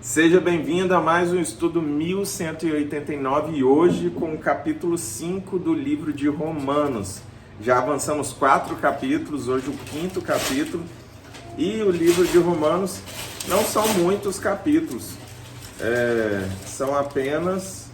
Seja bem-vindo a mais um estudo 1189 e hoje com o capítulo 5 do livro de Romanos. Já avançamos 4 capítulos, hoje o 5º capítulo, e o livro de Romanos não são muitos capítulos, são apenas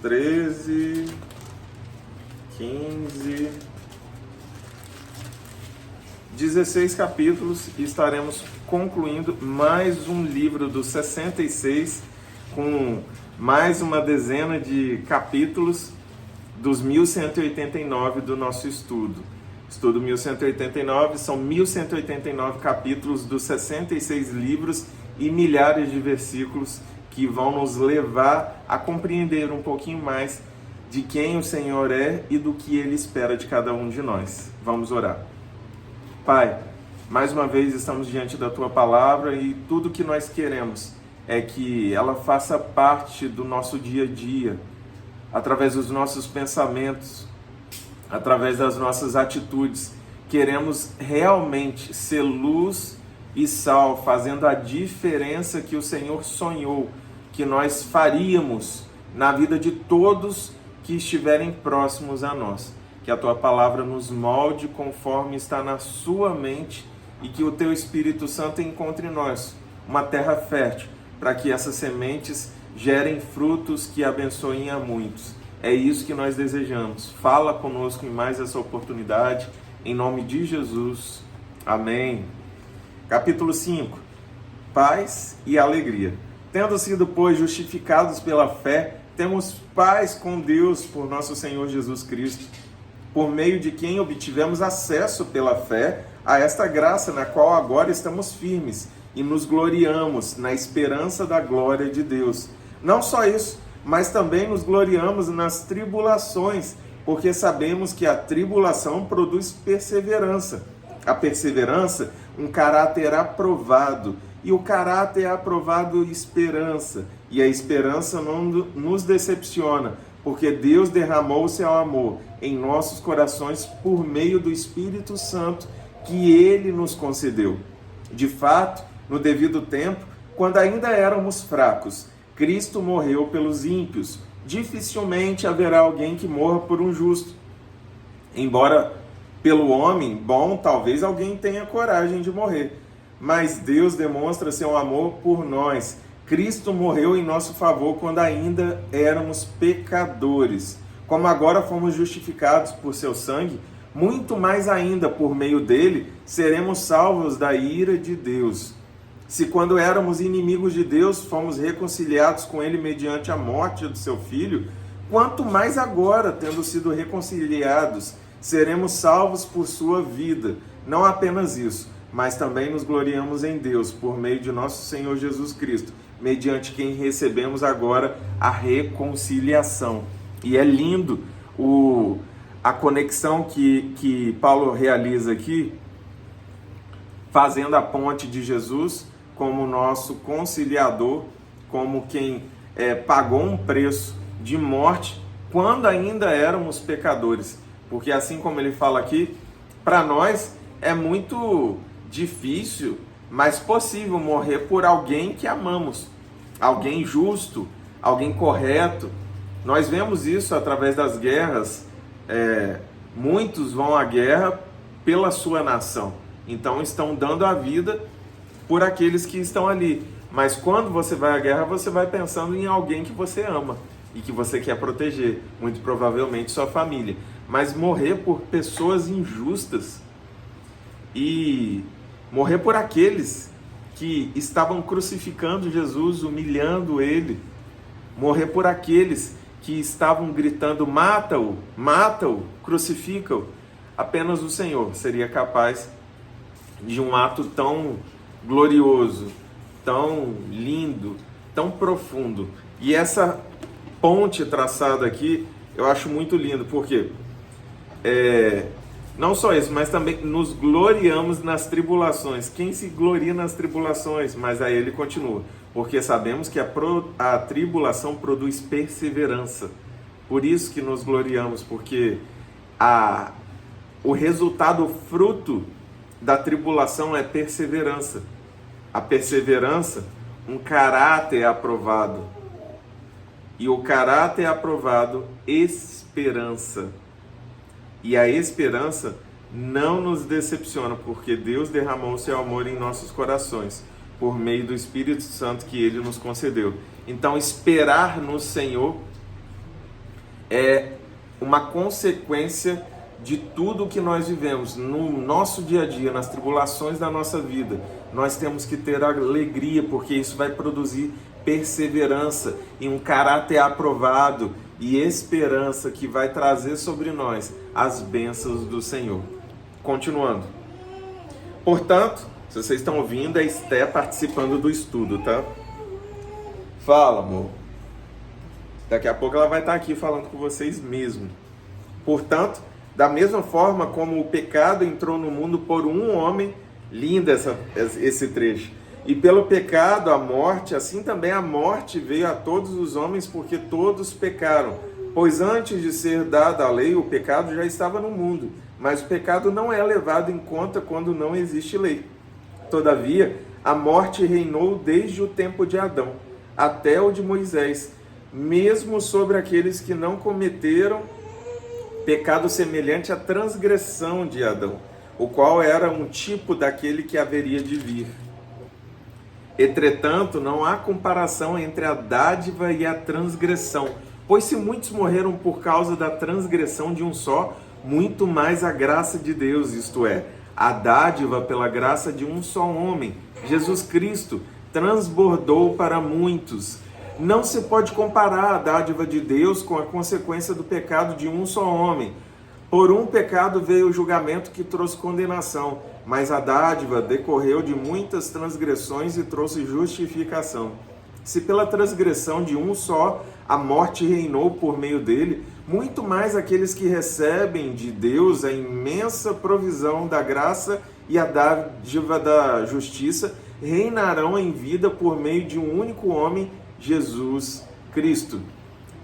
13, 15, 16 capítulos e estaremos concluindo mais um livro dos 66 com mais uma dezena de capítulos dos 1189 do nosso estudo. Estudo 1189, são 1189 capítulos dos 66 livros e milhares de versículos que vão nos levar a compreender um pouquinho mais de quem o Senhor é e do que Ele espera de cada um de nós. Vamos orar. Pai, mais uma vez estamos diante da Tua Palavra e tudo que nós queremos é que ela faça parte do nosso dia a dia, através dos nossos pensamentos, através das nossas atitudes. Queremos realmente ser luz e sal, fazendo a diferença que o Senhor sonhou, que nós faríamos na vida de todos que estiverem próximos a nós. Que a Tua Palavra nos molde conforme está na Sua mente e que o Teu Espírito Santo encontre em nós uma terra fértil para que essas sementes gerem frutos que abençoem a muitos. É isso que nós desejamos. Fala conosco em mais essa oportunidade, em nome de Jesus. Amém. Capítulo 5. Paz e alegria. Tendo sido, pois, justificados pela fé, temos paz com Deus por nosso Senhor Jesus Cristo, por meio de quem obtivemos acesso pela fé a esta graça na qual agora estamos firmes e nos gloriamos na esperança da glória de Deus. Não só isso, mas também nos gloriamos nas tribulações, porque sabemos que a tribulação produz perseverança. A perseverança, um caráter aprovado, e o caráter aprovado, esperança. E a esperança não nos decepciona, porque Deus derramou o seu amor em nossos corações por meio do Espírito Santo que Ele nos concedeu. De fato, no devido tempo, quando ainda éramos fracos, Cristo morreu pelos ímpios. Dificilmente haverá alguém que morra por um justo. Embora pelo homem bom, talvez alguém tenha coragem de morrer. Mas Deus demonstra seu amor por nós. Cristo morreu em nosso favor quando ainda éramos pecadores. Como agora fomos justificados por seu sangue, muito mais ainda por meio dele seremos salvos da ira de Deus. Se quando éramos inimigos de Deus fomos reconciliados com ele mediante a morte do seu Filho, quanto mais agora, tendo sido reconciliados, seremos salvos por sua vida. Não apenas isso, mas também nos gloriamos em Deus por meio de nosso Senhor Jesus Cristo, mediante quem recebemos agora a reconciliação. E é lindo a conexão que Paulo realiza aqui, fazendo a ponte de Jesus como nosso conciliador, como quem pagou um preço de morte quando ainda éramos pecadores. Porque assim como ele fala aqui, para nós é muito difícil, mas possível morrer por alguém que amamos, alguém justo, alguém correto. Nós vemos isso através das guerras. Muitos vão à guerra pela sua nação, então estão dando a vida por aqueles que estão ali. Mas quando você vai à guerra, você vai pensando em alguém que você ama e que você quer proteger, muito provavelmente sua família. Mas morrer por pessoas injustas e morrer por aqueles que estavam crucificando Jesus, humilhando ele, morrer por aqueles que estavam gritando, mata-o, mata-o, crucifica-o, apenas o Senhor seria capaz de um ato tão glorioso, tão lindo, tão profundo. E essa ponte traçada aqui, eu acho muito lindo, porque não só isso, mas também nos gloriamos nas tribulações. Quem se gloria nas tribulações? Mas aí ele continua, porque sabemos que a tribulação produz perseverança. Por isso que nos gloriamos, porque o resultado, o fruto da tribulação é perseverança. A perseverança, um caráter aprovado. E o caráter aprovado, esperança. E a esperança não nos decepciona, porque Deus derramou o seu amor em nossos corações, por meio do Espírito Santo que Ele nos concedeu. Então, esperar no Senhor é uma consequência de tudo que nós vivemos no nosso dia a dia, nas tribulações da nossa vida. Nós temos que ter alegria, porque isso vai produzir perseverança e um caráter aprovado e esperança que vai trazer sobre nós as bênçãos do Senhor. Continuando. Portanto, se vocês estão ouvindo, é Esté participando do estudo, tá? Fala, amor. Daqui a pouco ela vai estar aqui falando com vocês mesmo. Portanto, da mesma forma como o pecado entrou no mundo por um homem, lindo esse trecho, e pelo pecado a morte, assim também a morte veio a todos os homens, porque todos pecaram. Pois antes de ser dada a lei, o pecado já estava no mundo, mas o pecado não é levado em conta quando não existe lei. Todavia, a morte reinou desde o tempo de Adão até o de Moisés, mesmo sobre aqueles que não cometeram pecado semelhante à transgressão de Adão, o qual era um tipo daquele que haveria de vir. Entretanto, não há comparação entre a dádiva e a transgressão, pois se muitos morreram por causa da transgressão de um só, muito mais a graça de Deus, isto é, a dádiva pela graça de um só homem, Jesus Cristo, transbordou para muitos. Não se pode comparar a dádiva de Deus com a consequência do pecado de um só homem. Por um pecado veio o julgamento que trouxe condenação, mas a dádiva decorreu de muitas transgressões e trouxe justificação. Se pela transgressão de um só a morte reinou por meio dele, muito mais aqueles que recebem de Deus a imensa provisão da graça e a dádiva da justiça reinarão em vida por meio de um único homem, Jesus Cristo.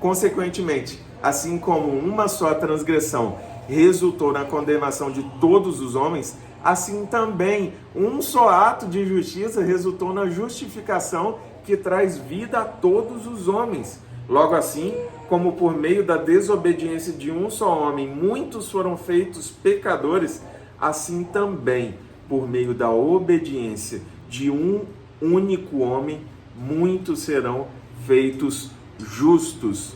Consequentemente, assim como uma só transgressão resultou na condenação de todos os homens, assim também um só ato de justiça resultou na justificação que traz vida a todos os homens. Logo assim, como por meio da desobediência de um só homem muitos foram feitos pecadores, assim também, por meio da obediência de um único homem, muitos serão feitos justos.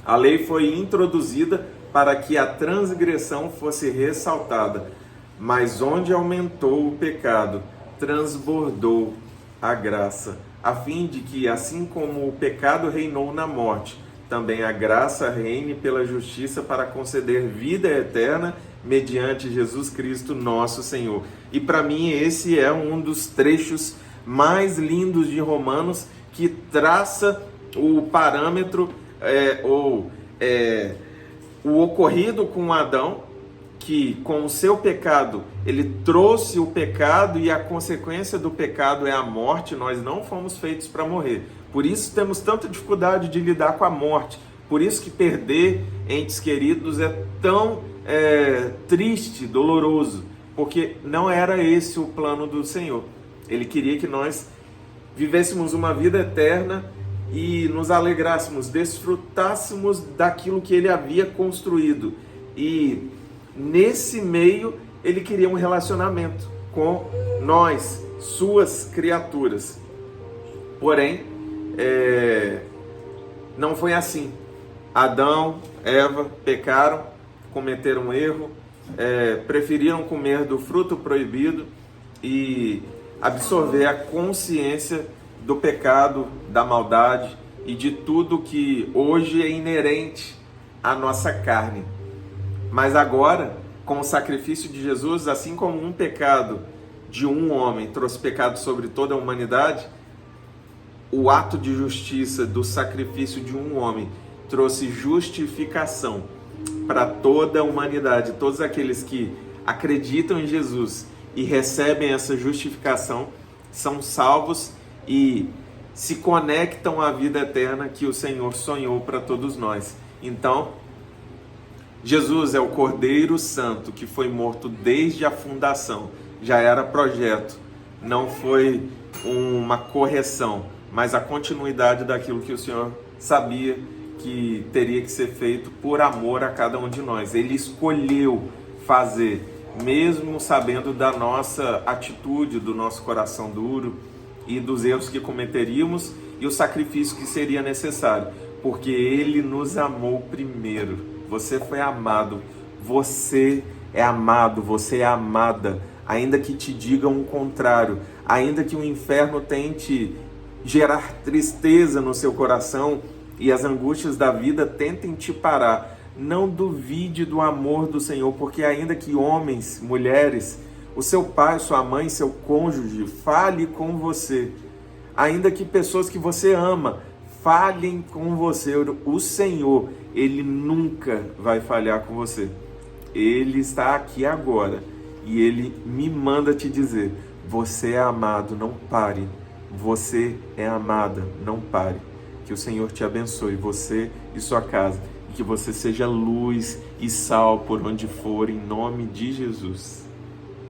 A lei foi introduzida para que a transgressão fosse ressaltada, mas onde aumentou o pecado, transbordou a graça, a fim de que, assim como o pecado reinou na morte, também a graça reine pela justiça para conceder vida eterna mediante Jesus Cristo, nosso Senhor. E para mim esse é um dos trechos mais lindos de Romanos, que traça o parâmetro o ocorrido com Adão, que com o seu pecado ele trouxe o pecado e a consequência do pecado é a morte. Nós não fomos feitos para morrer, por isso temos tanta dificuldade de lidar com a morte, por isso que perder entes queridos é tão triste, doloroso, porque não era esse o plano do Senhor. Ele queria que nós vivêssemos uma vida eterna e nos alegrássemos, desfrutássemos daquilo que Ele havia construído. E nesse meio, Ele queria um relacionamento com nós, suas criaturas. Porém, não foi assim. Adão, Eva pecaram, cometeram um erro, preferiram comer do fruto proibido e absorver a consciência do pecado, da maldade e de tudo que hoje é inerente à nossa carne. Mas agora, com o sacrifício de Jesus, assim como um pecado de um homem trouxe pecado sobre toda a humanidade, o ato de justiça do sacrifício de um homem trouxe justificação para toda a humanidade. Todos aqueles que acreditam em Jesus e recebem essa justificação são salvos e se conectam à vida eterna que o Senhor sonhou para todos nós. Então, Jesus é o Cordeiro Santo que foi morto desde a fundação. Já era projeto, não foi uma correção, mas a continuidade daquilo que o Senhor sabia que teria que ser feito por amor a cada um de nós. Ele escolheu fazer, mesmo sabendo da nossa atitude, do nosso coração duro e dos erros que cometeríamos e o sacrifício que seria necessário, porque Ele nos amou primeiro. Você foi amado, você é amado, você é amada, ainda que te digam o contrário, ainda que o inferno tente gerar tristeza no seu coração e as angústias da vida tentem te parar. Não duvide do amor do Senhor, porque ainda que homens, mulheres, o seu pai, sua mãe, seu cônjuge fale com você, ainda que pessoas que você ama falhem com você, o Senhor, Ele nunca vai falhar com você. Ele está aqui agora e Ele me manda te dizer: você é amado, não pare. Você é amada, não pare. Que o Senhor te abençoe, você e sua casa, e que você seja luz e sal por onde for, em nome de Jesus.